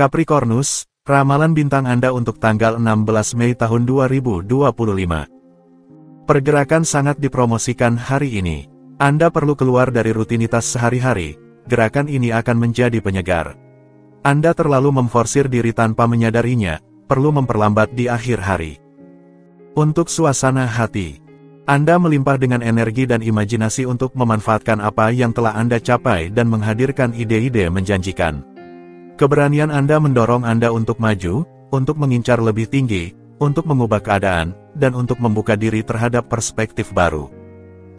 Capricornus, ramalan bintang Anda untuk tanggal 16 Mei tahun 2025. Pergerakan sangat dipromosikan hari ini. Anda perlu keluar dari rutinitas sehari-hari, gerakan ini akan menjadi penyegar. Anda terlalu memforsir diri tanpa menyadarinya, perlu memperlambat di akhir hari. Untuk suasana hati, Anda melimpah dengan energi dan imajinasi untuk memanfaatkan apa yang telah Anda capai dan menghadirkan ide-ide menjanjikan. Keberanian Anda mendorong Anda untuk maju, untuk mengincar lebih tinggi, untuk mengubah keadaan, dan untuk membuka diri terhadap perspektif baru.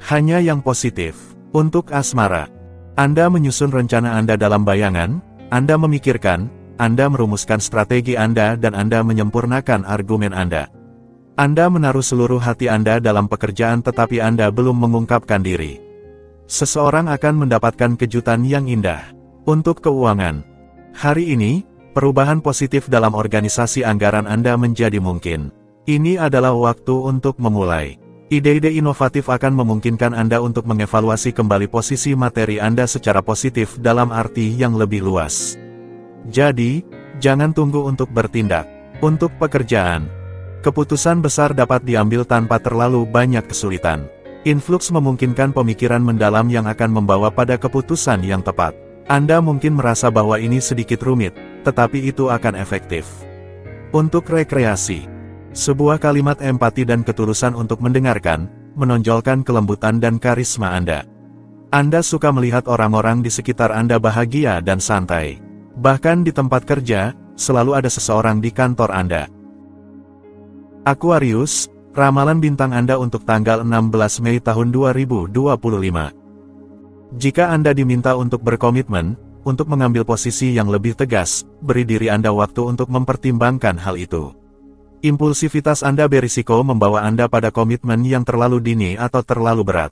Hanya yang positif. Untuk asmara, Anda menyusun rencana Anda dalam bayangan, Anda memikirkan, Anda merumuskan strategi Anda dan Anda menyempurnakan argumen Anda. Anda menaruh seluruh hati Anda dalam pekerjaan tetapi Anda belum mengungkapkan diri. Seseorang akan mendapatkan kejutan yang indah. Untuk keuangan, hari ini, perubahan positif dalam organisasi anggaran Anda menjadi mungkin. Ini adalah waktu untuk memulai. Ide-ide inovatif akan memungkinkan Anda untuk mengevaluasi kembali posisi materi Anda secara positif dalam arti yang lebih luas. Jadi, jangan tunggu untuk bertindak. Untuk pekerjaan, keputusan besar dapat diambil tanpa terlalu banyak kesulitan. Influx memungkinkan pemikiran mendalam yang akan membawa pada keputusan yang tepat. Anda mungkin merasa bahwa ini sedikit rumit, tetapi itu akan efektif. Untuk rekreasi, sebuah kalimat empati dan ketulusan untuk mendengarkan, menonjolkan kelembutan dan karisma Anda. Anda suka melihat orang-orang di sekitar Anda bahagia dan santai. Bahkan di tempat kerja, selalu ada seseorang di kantor Anda. Aquarius, ramalan bintang Anda untuk tanggal 16 Mei tahun 2025. Jika Anda diminta untuk berkomitmen, untuk mengambil posisi yang lebih tegas, beri diri Anda waktu untuk mempertimbangkan hal itu. Impulsivitas Anda berisiko membawa Anda pada komitmen yang terlalu dini atau terlalu berat.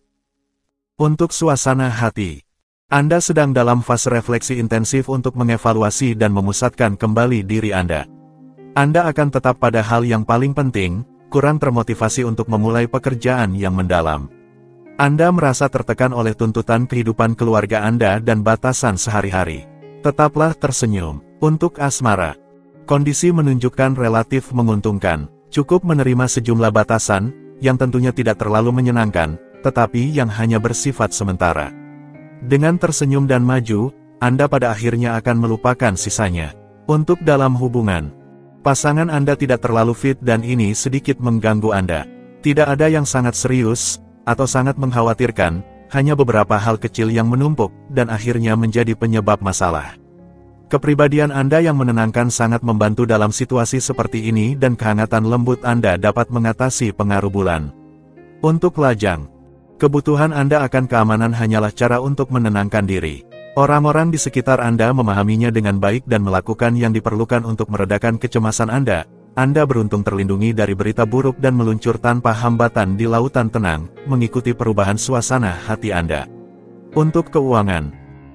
Untuk suasana hati, Anda sedang dalam fase refleksi intensif untuk mengevaluasi dan memusatkan kembali diri Anda. Anda akan tetap pada hal yang paling penting, kurang termotivasi untuk memulai pekerjaan yang mendalam. Anda merasa tertekan oleh tuntutan kehidupan keluarga Anda dan batasan sehari-hari. Tetaplah tersenyum. Untuk asmara, kondisi menunjukkan relatif menguntungkan. Cukup menerima sejumlah batasan, yang tentunya tidak terlalu menyenangkan, tetapi yang hanya bersifat sementara. Dengan tersenyum dan maju, Anda pada akhirnya akan melupakan sisanya. Untuk dalam hubungan, pasangan Anda tidak terlalu fit dan ini sedikit mengganggu Anda. Tidak ada yang sangat serius, atau sangat mengkhawatirkan, hanya beberapa hal kecil yang menumpuk, dan akhirnya menjadi penyebab masalah. Kepribadian Anda yang menenangkan sangat membantu dalam situasi seperti ini dan kehangatan lembut Anda dapat mengatasi pengaruh bulan. Untuk lajang, kebutuhan Anda akan keamanan hanyalah cara untuk menenangkan diri. Orang-orang di sekitar Anda memahaminya dengan baik dan melakukan yang diperlukan untuk meredakan kecemasan Anda. Anda beruntung terlindungi dari berita buruk dan meluncur tanpa hambatan di lautan tenang, mengikuti perubahan suasana hati Anda. Untuk keuangan,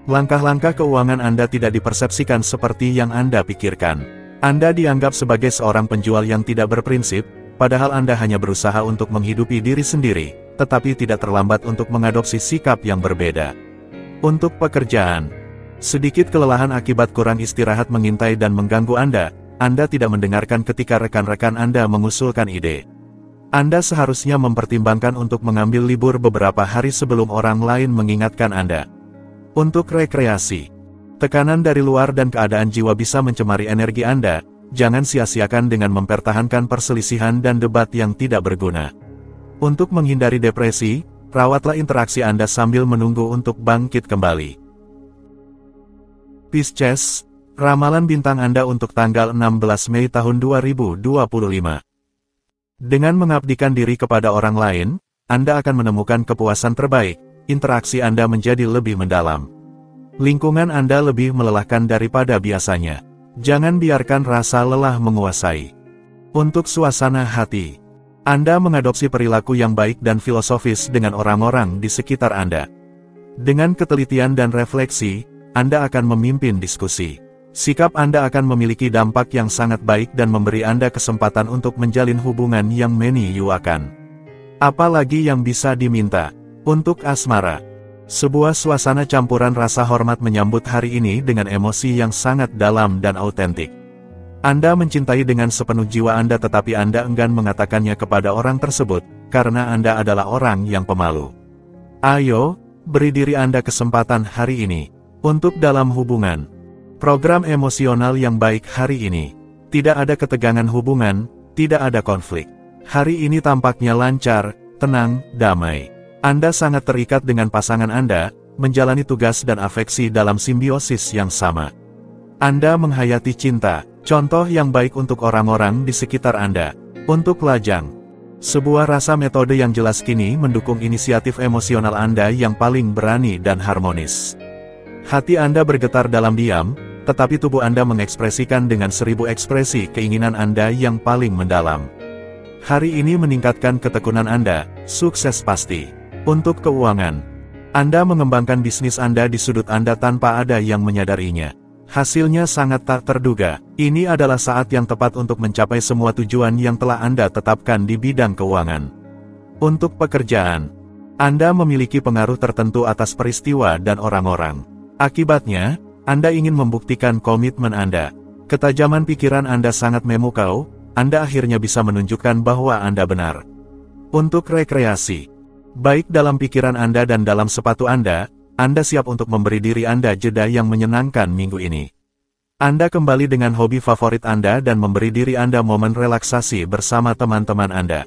langkah-langkah keuangan Anda tidak dipersepsikan seperti yang Anda pikirkan. Anda dianggap sebagai seorang penjual yang tidak berprinsip, padahal Anda hanya berusaha untuk menghidupi diri sendiri, tetapi tidak terlambat untuk mengadopsi sikap yang berbeda. Untuk pekerjaan, sedikit kelelahan akibat kurang istirahat mengintai dan mengganggu Anda tidak mendengarkan ketika rekan-rekan Anda mengusulkan ide. Anda seharusnya mempertimbangkan untuk mengambil libur beberapa hari sebelum orang lain mengingatkan Anda. Untuk rekreasi, tekanan dari luar dan keadaan jiwa bisa mencemari energi Anda, jangan sia-siakan dengan mempertahankan perselisihan dan debat yang tidak berguna. Untuk menghindari depresi, rawatlah interaksi Anda sambil menunggu untuk bangkit kembali. Pisces, ramalan bintang Anda untuk tanggal 16 Mei tahun 2025. Dengan mengabdikan diri kepada orang lain, Anda akan menemukan kepuasan terbaik, interaksi Anda menjadi lebih mendalam. Lingkungan Anda lebih melelahkan daripada biasanya. Jangan biarkan rasa lelah menguasai. Untuk suasana hati, Anda mengadopsi perilaku yang baik dan filosofis dengan orang-orang di sekitar Anda. Dengan ketelitian dan refleksi, Anda akan memimpin diskusi. Sikap Anda akan memiliki dampak yang sangat baik dan memberi Anda kesempatan untuk menjalin hubungan yang menyuakan. Apalagi yang bisa diminta. Untuk asmara, Sebuah suasana campuran rasa hormat menyambut hari ini dengan emosi yang sangat dalam dan autentik. Anda mencintai dengan sepenuh jiwa Anda tetapi Anda enggan mengatakannya kepada orang tersebut, karena Anda adalah orang yang pemalu. Ayo, beri diri Anda kesempatan hari ini, untuk dalam hubungan. Program emosional yang baik hari ini. Tidak ada ketegangan hubungan, tidak ada konflik. Hari ini tampaknya lancar, tenang, damai. Anda sangat terikat dengan pasangan Anda, menjalani tugas dan afeksi dalam simbiosis yang sama. Anda menghayati cinta, contoh yang baik untuk orang-orang di sekitar Anda. Untuk lajang, sebuah rasa metode yang jelas kini mendukung inisiatif emosional Anda yang paling berani dan harmonis. Hati Anda bergetar dalam diam, tetapi tubuh Anda mengekspresikan dengan 1000 ekspresi keinginan Anda yang paling mendalam. Hari ini meningkatkan ketekunan Anda, sukses pasti. Untuk keuangan, Anda mengembangkan bisnis Anda di sudut Anda tanpa ada yang menyadarinya. Hasilnya sangat tak terduga. Ini adalah saat yang tepat untuk mencapai semua tujuan yang telah Anda tetapkan di bidang keuangan. Untuk pekerjaan, Anda memiliki pengaruh tertentu atas peristiwa dan orang-orang. Akibatnya, Anda ingin membuktikan komitmen Anda. Ketajaman pikiran Anda sangat memukau, Anda akhirnya bisa menunjukkan bahwa Anda benar. Untuk rekreasi, baik dalam pikiran Anda dan dalam sepatu Anda siap untuk memberi diri Anda jeda yang menyenangkan minggu ini. Anda kembali dengan hobi favorit Anda dan memberi diri Anda momen relaksasi bersama teman-teman Anda.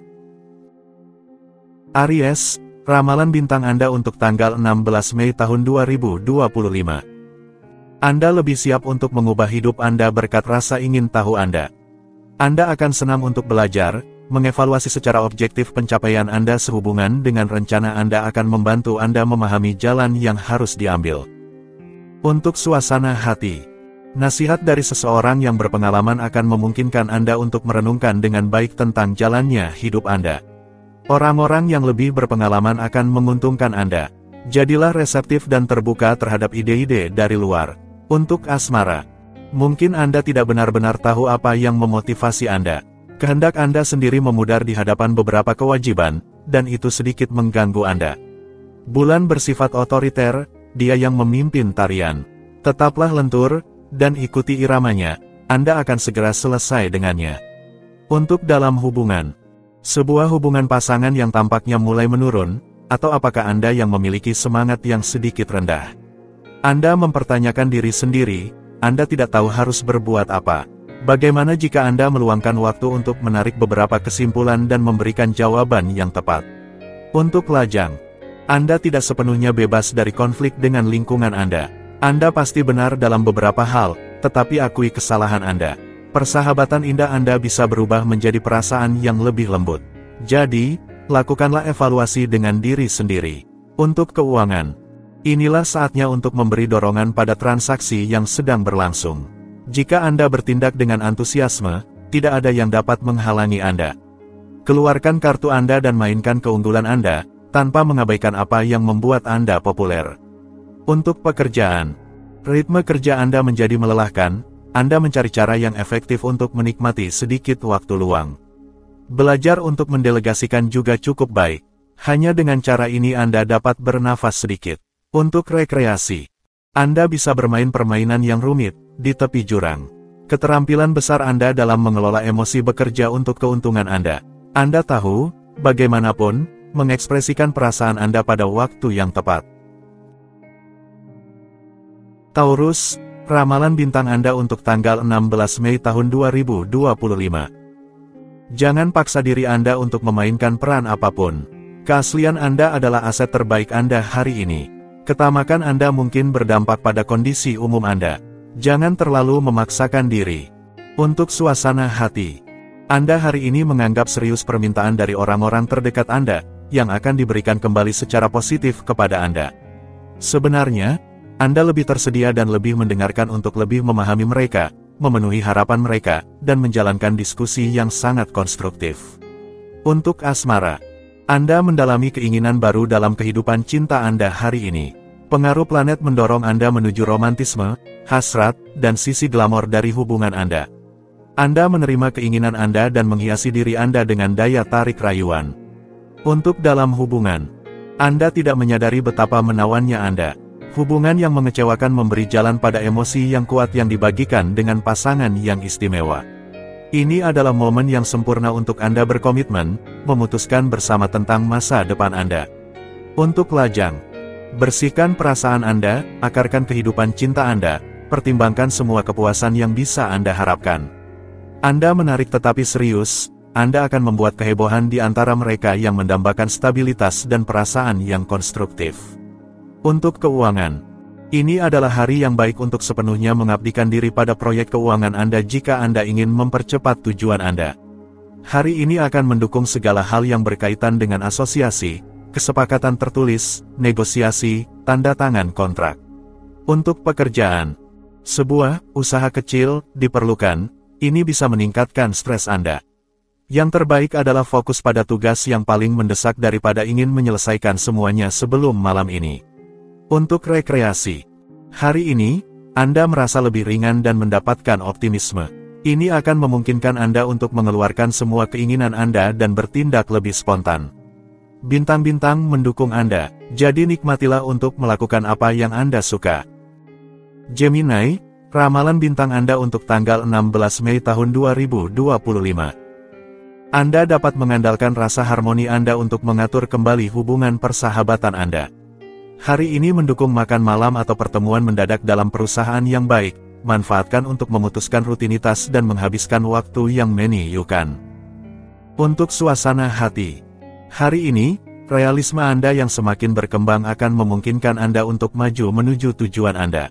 Aries, ramalan bintang Anda untuk tanggal 16 Mei tahun 2025. Anda lebih siap untuk mengubah hidup Anda berkat rasa ingin tahu Anda. Anda akan senang untuk belajar, mengevaluasi secara objektif pencapaian Anda sehubungan dengan rencana Anda akan membantu Anda memahami jalan yang harus diambil. Untuk suasana hati, nasihat dari seseorang yang berpengalaman akan memungkinkan Anda untuk merenungkan dengan baik tentang jalannya hidup Anda. Orang-orang yang lebih berpengalaman akan menguntungkan Anda. Jadilah reseptif dan terbuka terhadap ide-ide dari luar. Untuk asmara, mungkin Anda tidak benar-benar tahu apa yang memotivasi Anda. Kehendak Anda sendiri memudar di hadapan beberapa kewajiban, dan itu sedikit mengganggu Anda. Bulan bersifat otoriter, dia yang memimpin tarian. Tetaplah lentur, dan ikuti iramanya, Anda akan segera selesai dengannya. Untuk dalam hubungan, sebuah hubungan pasangan yang tampaknya mulai menurun, atau apakah Anda yang memiliki semangat yang sedikit rendah? Anda mempertanyakan diri sendiri, Anda tidak tahu harus berbuat apa. Bagaimana jika Anda meluangkan waktu untuk menarik beberapa kesimpulan dan memberikan jawaban yang tepat? Untuk lajang, Anda tidak sepenuhnya bebas dari konflik dengan lingkungan Anda. Anda pasti benar dalam beberapa hal, tetapi akui kesalahan Anda. Persahabatan indah Anda bisa berubah menjadi perasaan yang lebih lembut. Jadi, lakukanlah evaluasi dengan diri sendiri. Untuk keuangan, inilah saatnya untuk memberi dorongan pada transaksi yang sedang berlangsung. Jika Anda bertindak dengan antusiasme, tidak ada yang dapat menghalangi Anda. Keluarkan kartu Anda dan mainkan keunggulan Anda, tanpa mengabaikan apa yang membuat Anda populer. Untuk pekerjaan, ritme kerja Anda menjadi melelahkan, Anda mencari cara yang efektif untuk menikmati sedikit waktu luang. Belajar untuk mendelegasikan juga cukup baik. Hanya dengan cara ini Anda dapat bernafas sedikit. Untuk rekreasi, Anda bisa bermain permainan yang rumit di tepi jurang. Keterampilan besar Anda dalam mengelola emosi bekerja untuk keuntungan Anda. Anda tahu, bagaimanapun, mengekspresikan perasaan Anda pada waktu yang tepat. Taurus, ramalan bintang Anda untuk tanggal 16 Mei tahun 2025. Jangan paksa diri Anda untuk memainkan peran apapun. Keaslian Anda adalah aset terbaik Anda hari ini. Ketamakan Anda mungkin berdampak pada kondisi umum Anda. Jangan terlalu memaksakan diri. Untuk suasana hati, Anda hari ini menganggap serius permintaan dari orang-orang terdekat Anda, yang akan diberikan kembali secara positif kepada Anda. Sebenarnya, Anda lebih tersedia dan lebih mendengarkan untuk lebih memahami mereka, memenuhi harapan mereka, dan menjalankan diskusi yang sangat konstruktif. Untuk asmara, Anda mendalami keinginan baru dalam kehidupan cinta Anda hari ini. Pengaruh planet mendorong Anda menuju romantisme, hasrat, dan sisi glamor dari hubungan Anda. Anda menerima keinginan Anda dan menghiasi diri Anda dengan daya tarik rayuan. Untuk dalam hubungan, Anda tidak menyadari betapa menawannya Anda. Hubungan yang mengecewakan memberi jalan pada emosi yang kuat yang dibagikan dengan pasangan yang istimewa. Ini adalah momen yang sempurna untuk Anda berkomitmen, memutuskan bersama tentang masa depan Anda. Untuk lajang, bersihkan perasaan Anda, akarkan kehidupan cinta Anda, pertimbangkan semua kepuasan yang bisa Anda harapkan. Anda menarik tetapi serius, Anda akan membuat kehebohan di antara mereka yang mendambakan stabilitas dan perasaan yang konstruktif. Untuk keuangan, ini adalah hari yang baik untuk sepenuhnya mengabdikan diri pada proyek keuangan Anda jika Anda ingin mempercepat tujuan Anda. Hari ini akan mendukung segala hal yang berkaitan dengan asosiasi, kesepakatan tertulis, negosiasi, tanda tangan kontrak. Untuk pekerjaan, sebuah usaha kecil diperlukan, ini bisa meningkatkan stres Anda. Yang terbaik adalah fokus pada tugas yang paling mendesak daripada ingin menyelesaikan semuanya sebelum malam ini. Untuk rekreasi, hari ini, Anda merasa lebih ringan dan mendapatkan optimisme. Ini akan memungkinkan Anda untuk mengeluarkan semua keinginan Anda dan bertindak lebih spontan. Bintang-bintang mendukung Anda, jadi nikmatilah untuk melakukan apa yang Anda suka. Gemini, ramalan bintang Anda untuk tanggal 16 Mei tahun 2025. Anda dapat mengandalkan rasa harmoni Anda untuk mengatur kembali hubungan persahabatan Anda. Hari ini mendukung makan malam atau pertemuan mendadak dalam perusahaan yang baik, manfaatkan untuk memutuskan rutinitas dan menghabiskan waktu yang menyejukkan. Untuk suasana hati, hari ini, realisme Anda yang semakin berkembang akan memungkinkan Anda untuk maju menuju tujuan Anda.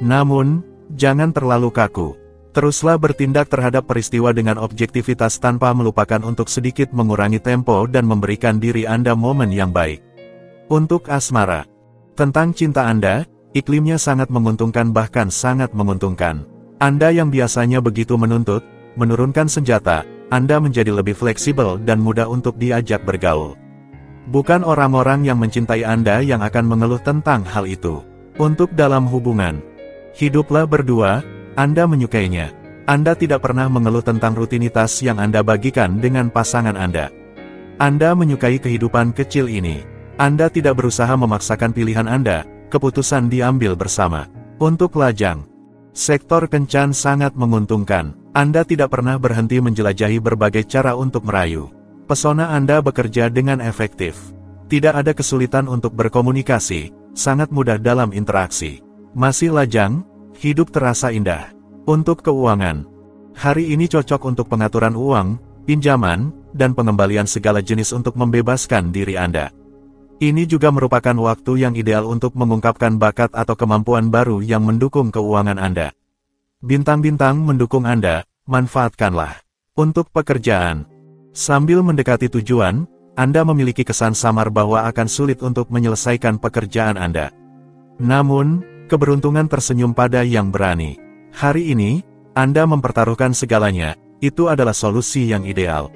Namun, jangan terlalu kaku. Teruslah bertindak terhadap peristiwa dengan objektivitas tanpa melupakan untuk sedikit mengurangi tempo dan memberikan diri Anda momen yang baik. Untuk asmara, tentang cinta Anda, iklimnya sangat menguntungkan bahkan sangat menguntungkan. Anda yang biasanya begitu menuntut, menurunkan senjata, Anda menjadi lebih fleksibel dan mudah untuk diajak bergaul. Bukan orang-orang yang mencintai Anda yang akan mengeluh tentang hal itu. Untuk dalam hubungan, hiduplah berdua, Anda menyukainya. Anda tidak pernah mengeluh tentang rutinitas yang Anda bagikan dengan pasangan Anda. Anda menyukai kehidupan kecil ini. Anda tidak berusaha memaksakan pilihan Anda, keputusan diambil bersama. Untuk lajang, sektor kencan sangat menguntungkan. Anda tidak pernah berhenti menjelajahi berbagai cara untuk merayu. Pesona Anda bekerja dengan efektif. Tidak ada kesulitan untuk berkomunikasi, sangat mudah dalam interaksi. Masih lajang, hidup terasa indah. Untuk keuangan, hari ini cocok untuk pengaturan uang, pinjaman, dan pengembalian segala jenis untuk membebaskan diri Anda. Ini juga merupakan waktu yang ideal untuk mengungkapkan bakat atau kemampuan baru yang mendukung keuangan Anda. Bintang-bintang mendukung Anda, manfaatkanlah. Untuk pekerjaan, sambil mendekati tujuan, Anda memiliki kesan samar bahwa akan sulit untuk menyelesaikan pekerjaan Anda. Namun, keberuntungan tersenyum pada yang berani. Hari ini, Anda mempertaruhkan segalanya, itu adalah solusi yang ideal.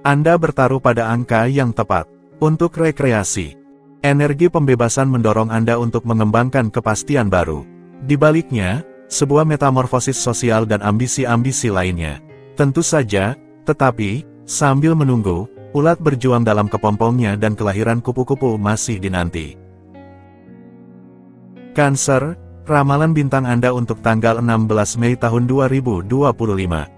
Anda bertaruh pada angka yang tepat. Untuk rekreasi, energi pembebasan mendorong Anda untuk mengembangkan kepastian baru. Di baliknya, sebuah metamorfosis sosial dan ambisi-ambisi lainnya. Tentu saja, tetapi, sambil menunggu, ulat berjuang dalam kepompongnya dan kelahiran kupu-kupu masih dinanti. Cancer, ramalan bintang Anda untuk tanggal 16 Mei tahun 2025.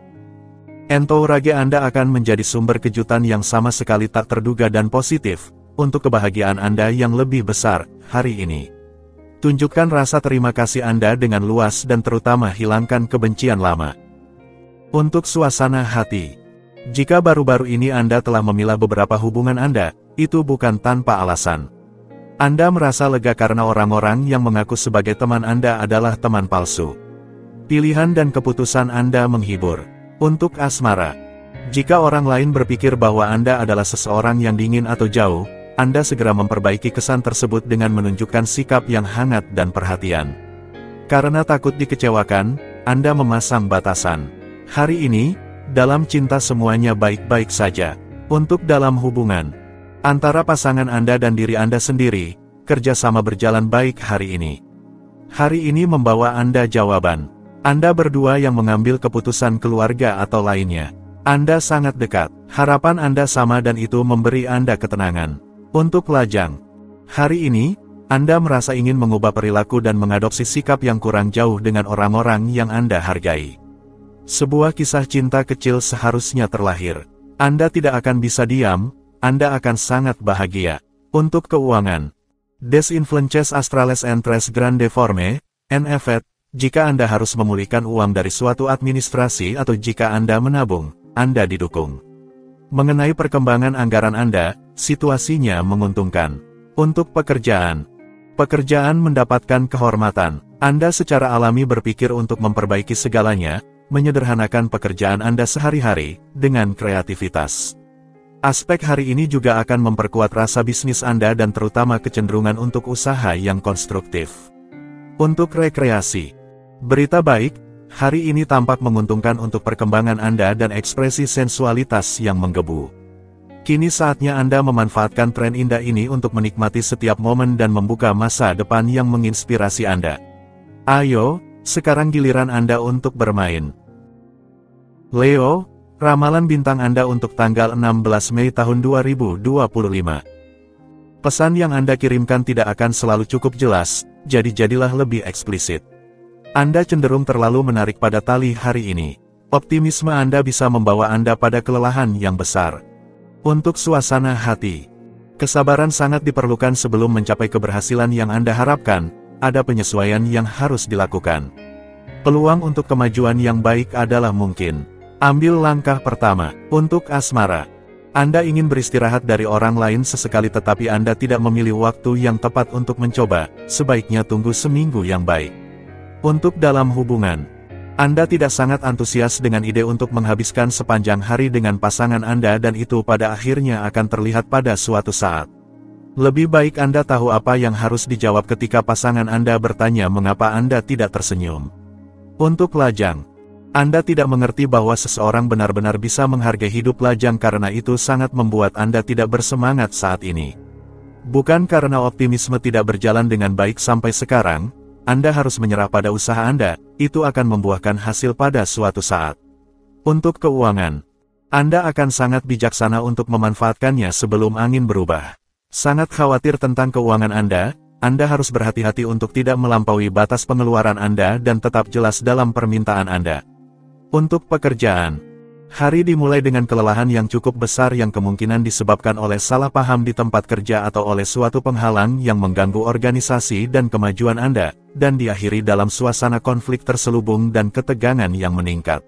Entourage Anda akan menjadi sumber kejutan yang sama sekali tak terduga dan positif, untuk kebahagiaan Anda yang lebih besar, hari ini. Tunjukkan rasa terima kasih Anda dengan luas dan terutama hilangkan kebencian lama. Untuk suasana hati, jika baru-baru ini Anda telah memilah beberapa hubungan Anda, itu bukan tanpa alasan. Anda merasa lega karena orang-orang yang mengaku sebagai teman Anda adalah teman palsu. Pilihan dan keputusan Anda menghibur. Untuk asmara, jika orang lain berpikir bahwa Anda adalah seseorang yang dingin atau jauh, Anda segera memperbaiki kesan tersebut dengan menunjukkan sikap yang hangat dan perhatian. Karena takut dikecewakan, Anda memasang batasan. Hari ini, dalam cinta semuanya baik-baik saja. Untuk dalam hubungan, antara pasangan Anda dan diri Anda sendiri, kerjasama berjalan baik hari ini. Hari ini membawa Anda jawaban. Anda berdua yang mengambil keputusan keluarga atau lainnya. Anda sangat dekat. Harapan Anda sama dan itu memberi Anda ketenangan. Untuk lajang, Hari ini, Anda merasa ingin mengubah perilaku dan mengadopsi sikap yang kurang jauh dengan orang-orang yang Anda hargai. Sebuah kisah cinta kecil seharusnya terlahir. Anda tidak akan bisa diam, Anda akan sangat bahagia. Untuk keuangan, Des influences astrales entres grande forme, NFET, jika Anda harus memulihkan uang dari suatu administrasi atau jika Anda menabung, Anda didukung. Mengenai perkembangan anggaran Anda, situasinya menguntungkan. Untuk pekerjaan mendapatkan kehormatan. Anda secara alami berpikir untuk memperbaiki segalanya, menyederhanakan pekerjaan Anda sehari-hari, dengan kreativitas. Aspek hari ini juga akan memperkuat rasa bisnis Anda dan terutama kecenderungan untuk usaha yang konstruktif. Untuk rekreasi, berita baik, hari ini tampak menguntungkan untuk perkembangan Anda dan ekspresi sensualitas yang menggebu. Kini saatnya Anda memanfaatkan tren indah ini untuk menikmati setiap momen dan membuka masa depan yang menginspirasi Anda. Ayo, sekarang giliran Anda untuk bermain. Leo, ramalan bintang Anda untuk tanggal 16 Mei tahun 2025. Pesan yang Anda kirimkan tidak akan selalu cukup jelas, jadi jadilah lebih eksplisit. Anda cenderung terlalu menarik pada tali hari ini. Optimisme Anda bisa membawa Anda pada kelelahan yang besar. Untuk suasana hati, kesabaran sangat diperlukan sebelum mencapai keberhasilan yang Anda harapkan, ada penyesuaian yang harus dilakukan. Peluang untuk kemajuan yang baik adalah mungkin. Ambil langkah pertama. Untuk asmara, Anda ingin beristirahat dari orang lain sesekali tetapi Anda tidak memilih waktu yang tepat untuk mencoba, sebaiknya tunggu seminggu yang baik. Untuk dalam hubungan, Anda tidak sangat antusias dengan ide untuk menghabiskan sepanjang hari dengan pasangan Anda dan itu pada akhirnya akan terlihat pada suatu saat. Lebih baik Anda tahu apa yang harus dijawab ketika pasangan Anda bertanya mengapa Anda tidak tersenyum. Untuk lajang, Anda tidak mengerti bahwa seseorang benar-benar bisa menghargai hidup lajang karena itu sangat membuat Anda tidak bersemangat saat ini. Bukan karena optimisme tidak berjalan dengan baik sampai sekarang, Anda harus menyerah pada usaha Anda, itu akan membuahkan hasil pada suatu saat. Untuk keuangan, Anda akan sangat bijaksana untuk memanfaatkannya sebelum angin berubah. Sangat khawatir tentang keuangan Anda harus berhati-hati untuk tidak melampaui batas pengeluaran Anda dan tetap jelas dalam permintaan Anda. Untuk pekerjaan, hari dimulai dengan kelelahan yang cukup besar yang kemungkinan disebabkan oleh salah paham di tempat kerja atau oleh suatu penghalang yang mengganggu organisasi dan kemajuan Anda, dan diakhiri dalam suasana konflik terselubung dan ketegangan yang meningkat.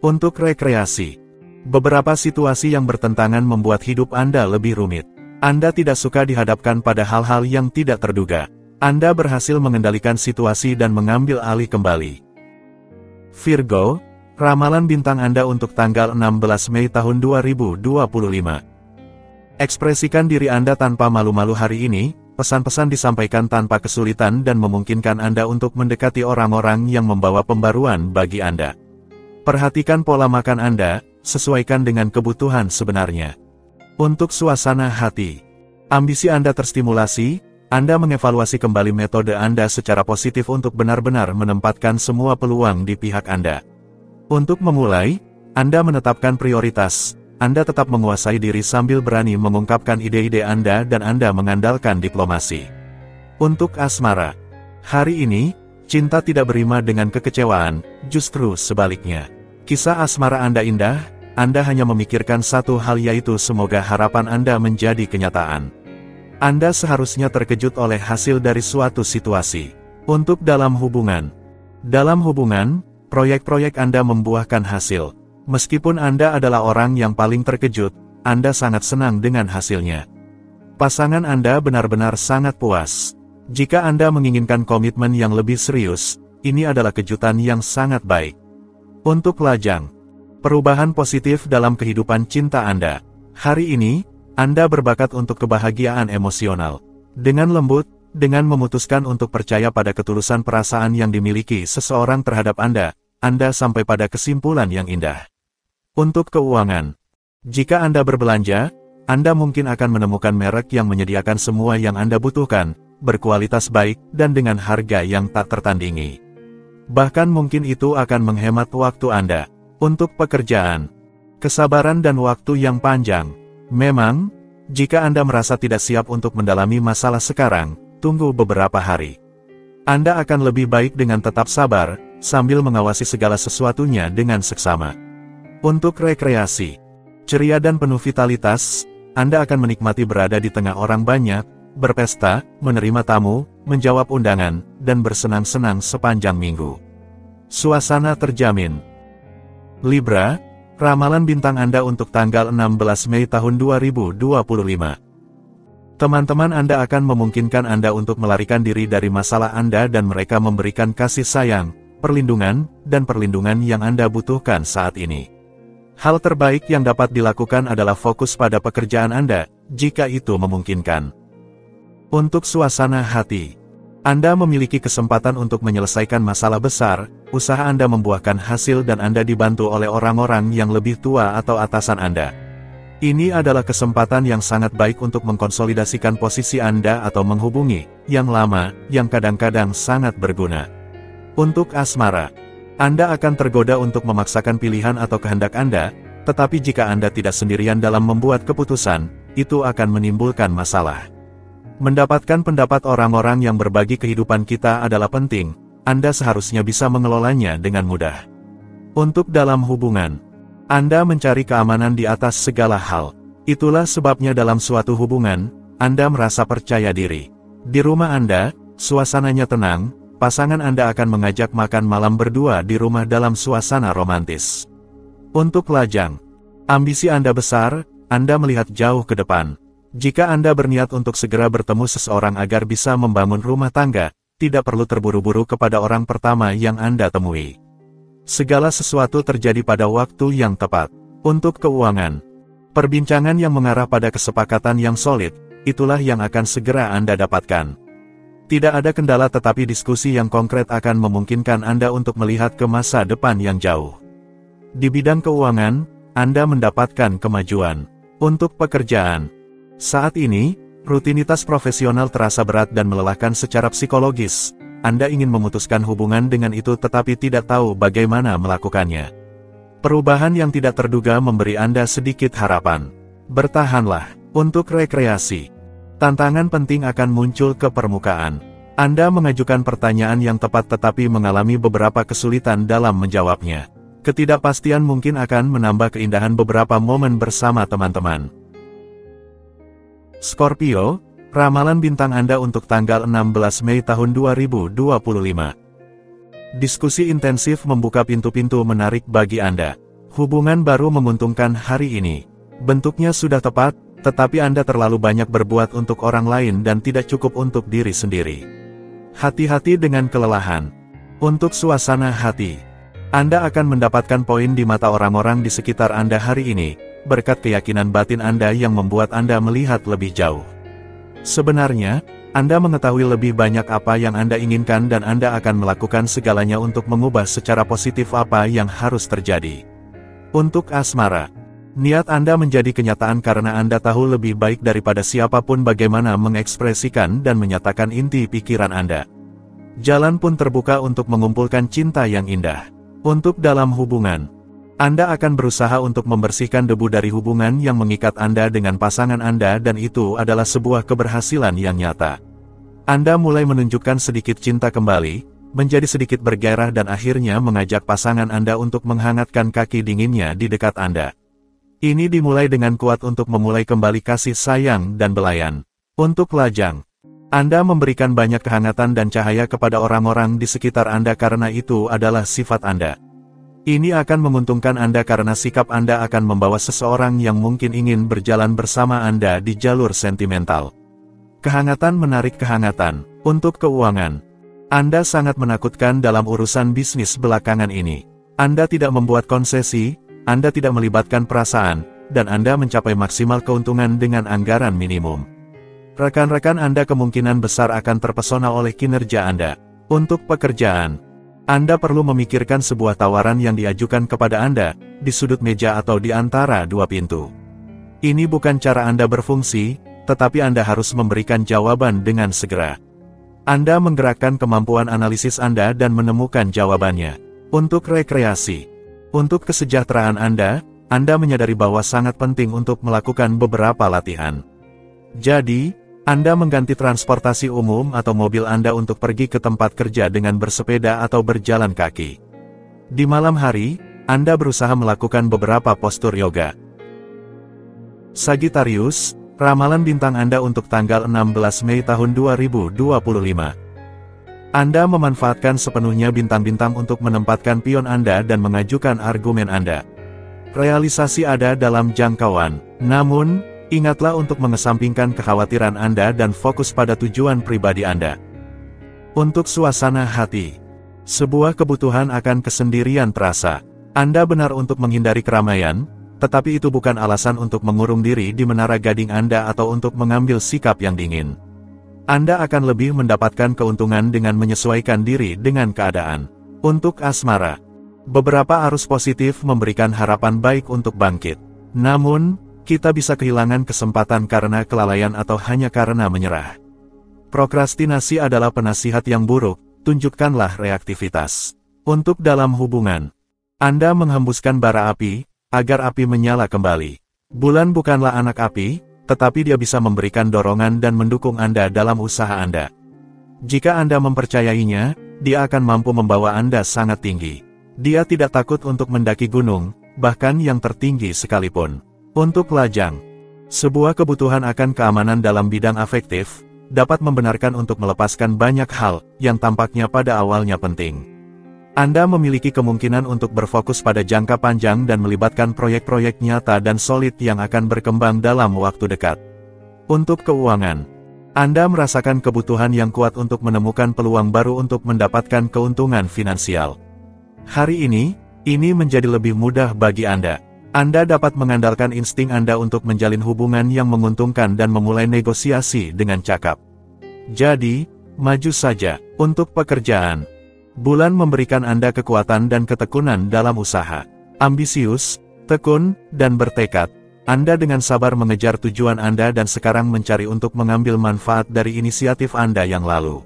Untuk rekreasi, beberapa situasi yang bertentangan membuat hidup Anda lebih rumit. Anda tidak suka dihadapkan pada hal-hal yang tidak terduga. Anda berhasil mengendalikan situasi dan mengambil alih kembali. Virgo, ramalan bintang Anda untuk tanggal 16 Mei tahun 2025. Ekspresikan diri Anda tanpa malu-malu hari ini, pesan-pesan disampaikan tanpa kesulitan dan memungkinkan Anda untuk mendekati orang-orang yang membawa pembaruan bagi Anda. Perhatikan pola makan Anda, sesuaikan dengan kebutuhan sebenarnya. Untuk suasana hati, ambisi Anda terstimulasi, Anda mengevaluasi kembali metode Anda secara positif untuk benar-benar menempatkan semua peluang di pihak Anda. Untuk memulai, Anda menetapkan prioritas, Anda tetap menguasai diri sambil berani mengungkapkan ide-ide Anda dan Anda mengandalkan diplomasi. Untuk asmara, hari ini, cinta tidak berima dengan kekecewaan, justru sebaliknya. Kisah asmara Anda indah, Anda hanya memikirkan satu hal yaitu semoga harapan Anda menjadi kenyataan. Anda seharusnya terkejut oleh hasil dari suatu situasi. Untuk dalam hubungan, proyek-proyek Anda membuahkan hasil. Meskipun Anda adalah orang yang paling terkejut, Anda sangat senang dengan hasilnya. Pasangan Anda benar-benar sangat puas. Jika Anda menginginkan komitmen yang lebih serius, ini adalah kejutan yang sangat baik. Untuk lajang, perubahan positif dalam kehidupan cinta Anda. Hari ini, Anda berbakat untuk kebahagiaan emosional. Dengan lembut, dengan memutuskan untuk percaya pada ketulusan perasaan yang dimiliki seseorang terhadap Anda sampai pada kesimpulan yang indah. Untuk keuangan, jika Anda berbelanja, Anda mungkin akan menemukan merek yang menyediakan semua yang Anda butuhkan, berkualitas baik, dan dengan harga yang tak tertandingi. Bahkan mungkin itu akan menghemat waktu Anda. Untuk pekerjaan, kesabaran dan waktu yang panjang. Memang, Jika Anda merasa tidak siap untuk mendalami masalah sekarang, tunggu beberapa hari. Anda akan lebih baik dengan tetap sabar, sambil mengawasi segala sesuatunya dengan seksama. Untuk rekreasi, ceria dan penuh vitalitas, Anda akan menikmati berada di tengah orang banyak, berpesta, menerima tamu, menjawab undangan, dan bersenang-senang sepanjang minggu. Suasana terjamin. Libra, ramalan bintang Anda untuk tanggal 16 Mei tahun 2025. Teman-teman Anda akan memungkinkan Anda untuk melarikan diri dari masalah Anda dan mereka memberikan kasih sayang, perlindungan yang Anda butuhkan saat ini. Hal terbaik yang dapat dilakukan adalah fokus pada pekerjaan Anda, jika itu memungkinkan. Untuk suasana hati, Anda memiliki kesempatan untuk menyelesaikan masalah besar, usaha Anda membuahkan hasil dan Anda dibantu oleh orang-orang yang lebih tua atau atasan Anda. Ini adalah kesempatan yang sangat baik untuk mengkonsolidasikan posisi Anda atau menghubungi yang lama, yang kadang-kadang sangat berguna. Untuk asmara, Anda akan tergoda untuk memaksakan pilihan atau kehendak Anda, tetapi jika Anda tidak sendirian dalam membuat keputusan, itu akan menimbulkan masalah. Mendapatkan pendapat orang-orang yang berbagi kehidupan kita adalah penting, Anda seharusnya bisa mengelolanya dengan mudah. Untuk dalam hubungan, Anda mencari keamanan di atas segala hal. Itulah sebabnya dalam suatu hubungan, Anda merasa percaya diri. Di rumah Anda, suasananya tenang, pasangan Anda akan mengajak makan malam berdua di rumah dalam suasana romantis. Untuk lajang, ambisi Anda besar, Anda melihat jauh ke depan. Jika Anda berniat untuk segera bertemu seseorang agar bisa membangun rumah tangga, tidak perlu terburu-buru kepada orang pertama yang Anda temui. Segala sesuatu terjadi pada waktu yang tepat. Untuk keuangan, perbincangan yang mengarah pada kesepakatan yang solid, itulah yang akan segera Anda dapatkan. Tidak ada kendala tetapi diskusi yang konkret akan memungkinkan Anda untuk melihat ke masa depan yang jauh. Di bidang keuangan, Anda mendapatkan kemajuan. Untuk pekerjaan, saat ini, rutinitas profesional terasa berat dan melelahkan secara psikologis. Anda ingin memutuskan hubungan dengan itu tetapi tidak tahu bagaimana melakukannya. Perubahan yang tidak terduga memberi Anda sedikit harapan. Bertahanlah. Untuk rekreasi, tantangan penting akan muncul ke permukaan. Anda mengajukan pertanyaan yang tepat tetapi mengalami beberapa kesulitan dalam menjawabnya. Ketidakpastian mungkin akan menambah keindahan beberapa momen bersama teman-teman. Scorpio, ramalan bintang Anda untuk tanggal 16 Mei tahun 2025. Diskusi intensif membuka pintu-pintu menarik bagi Anda. Hubungan baru menguntungkan hari ini. Bentuknya sudah tepat, tetapi Anda terlalu banyak berbuat untuk orang lain dan tidak cukup untuk diri sendiri. Hati-hati dengan kelelahan. Untuk suasana hati, Anda akan mendapatkan poin di mata orang-orang di sekitar Anda hari ini, berkat keyakinan batin Anda yang membuat Anda melihat lebih jauh. Sebenarnya, Anda mengetahui lebih banyak apa yang Anda inginkan dan Anda akan melakukan segalanya untuk mengubah secara positif apa yang harus terjadi. Untuk asmara, niat Anda menjadi kenyataan karena Anda tahu lebih baik daripada siapapun bagaimana mengekspresikan dan menyatakan inti pikiran Anda. Jalan pun terbuka untuk mengumpulkan cinta yang indah. Untuk dalam hubungan, Anda akan berusaha untuk membersihkan debu dari hubungan yang mengikat Anda dengan pasangan Anda dan itu adalah sebuah keberhasilan yang nyata. Anda mulai menunjukkan sedikit cinta kembali, menjadi sedikit bergairah dan akhirnya mengajak pasangan Anda untuk menghangatkan kaki dinginnya di dekat Anda. Ini dimulai dengan kuat untuk memulai kembali kasih sayang dan belayan. Untuk lajang, Anda memberikan banyak kehangatan dan cahaya kepada orang-orang di sekitar Anda karena itu adalah sifat Anda. Ini akan menguntungkan Anda karena sikap Anda akan membawa seseorang yang mungkin ingin berjalan bersama Anda di jalur sentimental. Kehangatan menarik kehangatan. Untuk keuangan, Anda sangat menakutkan dalam urusan bisnis belakangan ini. Anda tidak membuat konsesi, Anda tidak melibatkan perasaan, dan Anda mencapai maksimal keuntungan dengan anggaran minimum. Rekan-rekan Anda kemungkinan besar akan terpesona oleh kinerja Anda. Untuk pekerjaan, Anda perlu memikirkan sebuah tawaran yang diajukan kepada Anda, di sudut meja atau di antara dua pintu. Ini bukan cara Anda berfungsi, tetapi Anda harus memberikan jawaban dengan segera. Anda menggerakkan kemampuan analisis Anda dan menemukan jawabannya. Untuk rekreasi, untuk kesejahteraan Anda menyadari bahwa sangat penting untuk melakukan beberapa latihan. Jadi, Anda mengganti transportasi umum atau mobil Anda untuk pergi ke tempat kerja dengan bersepeda atau berjalan kaki. Di malam hari, Anda berusaha melakukan beberapa postur yoga. Sagittarius, ramalan bintang Anda untuk tanggal 16 Mei tahun 2025. Anda memanfaatkan sepenuhnya bintang-bintang untuk menempatkan pion Anda dan mengajukan argumen Anda. Realisasi ada dalam jangkauan, namun, ingatlah untuk mengesampingkan kekhawatiran Anda dan fokus pada tujuan pribadi Anda. Untuk suasana hati, sebuah kebutuhan akan kesendirian terasa. Anda benar untuk menghindari keramaian, tetapi itu bukan alasan untuk mengurung diri di menara gading Anda atau untuk mengambil sikap yang dingin. Anda akan lebih mendapatkan keuntungan dengan menyesuaikan diri dengan keadaan. Untuk asmara, beberapa arus positif memberikan harapan baik untuk bangkit. Namun, kita bisa kehilangan kesempatan karena kelalaian atau hanya karena menyerah. Prokrastinasi adalah penasihat yang buruk, tunjukkanlah reaktivitas. Untuk dalam hubungan, Anda menghembuskan bara api, agar api menyala kembali. Bulan bukanlah anak api, tetapi dia bisa memberikan dorongan dan mendukung Anda dalam usaha Anda. Jika Anda mempercayainya, dia akan mampu membawa Anda sangat tinggi. Dia tidak takut untuk mendaki gunung, bahkan yang tertinggi sekalipun. Untuk lajang, sebuah kebutuhan akan keamanan dalam bidang afektif, dapat membenarkan untuk melepaskan banyak hal, yang tampaknya pada awalnya penting. Anda memiliki kemungkinan untuk berfokus pada jangka panjang dan melibatkan proyek-proyek nyata dan solid yang akan berkembang dalam waktu dekat. Untuk keuangan, Anda merasakan kebutuhan yang kuat untuk menemukan peluang baru untuk mendapatkan keuntungan finansial. Hari ini menjadi lebih mudah bagi Anda. Anda dapat mengandalkan insting Anda untuk menjalin hubungan yang menguntungkan dan memulai negosiasi dengan cakap. Jadi, maju saja. Untuk pekerjaan, bulan memberikan Anda kekuatan dan ketekunan dalam usaha. Ambisius, tekun, dan bertekad, Anda dengan sabar mengejar tujuan Anda dan sekarang mencari untuk mengambil manfaat dari inisiatif Anda yang lalu.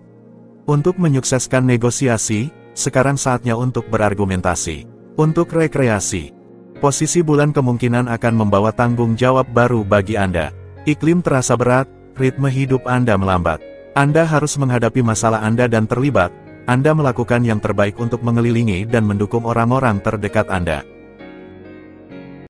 Untuk menyukseskan negosiasi, sekarang saatnya untuk berargumentasi. Untuk rekreasi, posisi bulan kemungkinan akan membawa tanggung jawab baru bagi Anda. Iklim terasa berat, ritme hidup Anda melambat. Anda harus menghadapi masalah Anda dan terlibat. Anda melakukan yang terbaik untuk mengelilingi dan mendukung orang-orang terdekat Anda.